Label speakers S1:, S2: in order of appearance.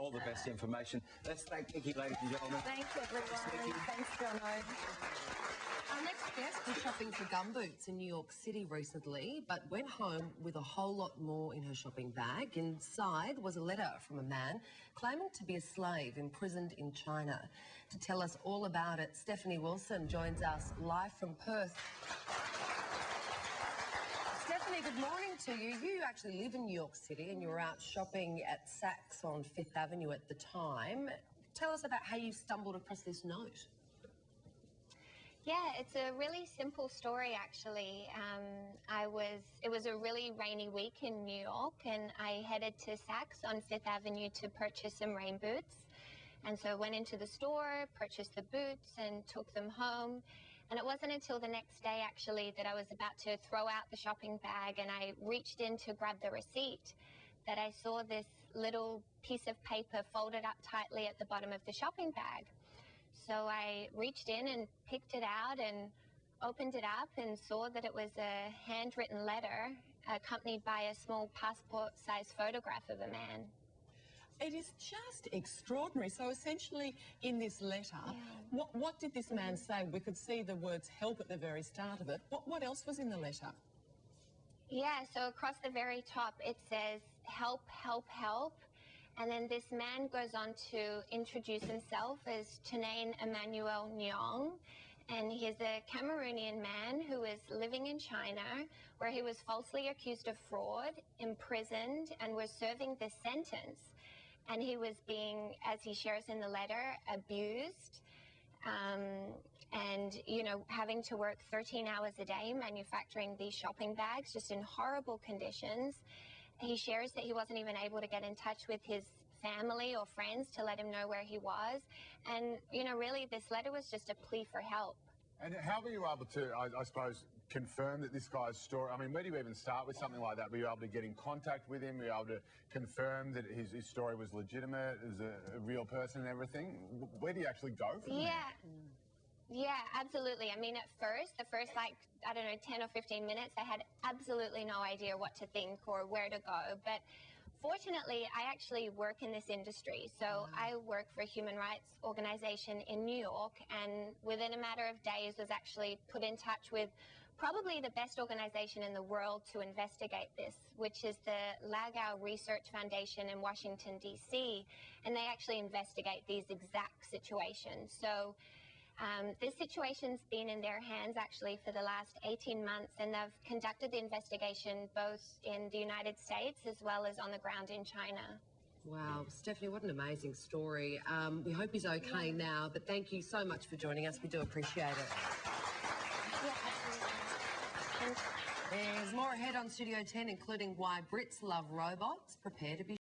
S1: all the best information. Let's thank Nikki, ladies and gentlemen.
S2: Thanks, everyone. Thanks, Jono. Our next guest was shopping for gumboots in New York City recently, but went home with a whole lot more in her shopping bag. Inside was a letter from a man claiming to be a slave imprisoned in China. To tell us all about it, Stephanie Wilson joins us live from Perth. Stephanie, good morning to you. You actually live in New York City and you were out shopping at Saks on Fifth Avenue at the time. Tell us about how you stumbled across this note.
S3: Yeah, it's a really simple story, actually. It was a really rainy week in New York, and I headed to Saks on Fifth Avenue to purchase some rain boots. And so I went into the store, purchased the boots, and took them home. And it wasn't until the next day, actually, that I was about to throw out the shopping bag, and I reached in to grab the receipt, that I saw this little piece of paper folded up tightly at the bottom of the shopping bag. So I reached in and picked it out and opened it up and saw that it was a handwritten letter accompanied by a small passport-sized photograph of a man.
S4: It is just extraordinary. So essentially, in this letter, what did this man say? We could see the words help at the very start of it. What else was in the letter?
S3: Yeah, so across the very top, it says, help, help, help. And then this man goes on to introduce himself as Chenain Emmanuel Nyong. And he's a Cameroonian man who is living in China, where he was falsely accused of fraud, imprisoned, and was serving this sentence. And he was being, as he shares in the letter, abused. And, you know, having to work 13 hours a day manufacturing these shopping bags just in horrible conditions. He shares that he wasn't even able to get in touch with his family or friends to let him know where he was. And, you know, really this letter was just a plea for help.
S5: And how were you able to, I suppose, confirm that this guy's story, I mean, where do you even start with something like that? Were you able to get in contact with him? Were you able to confirm that his story was legitimate, as a real person and everything? Where do you actually go from there?
S3: Yeah, absolutely. I mean, at first, the first, like, I don't know, 10 or 15 minutes, I had absolutely no idea what to think or where to go. But fortunately, I actually work in this industry. So I work for a human rights organization in New York, and within a matter of days was actually put in touch with probably the best organization in the world to investigate this, which is the Lagao Research Foundation in Washington, D.C. And they actually investigate these exact situations. So this situation's been in their hands actually for the last 18 months, and they've conducted the investigation both in the United States as well as on the ground in China.
S2: Wow, Stephanie, what an amazing story. We hope he's okay now, but thank you so much for joining us. We do appreciate it.
S3: Yeah, absolutely.
S2: There's more ahead on Studio 10, including why Brits love robots. Prepare to be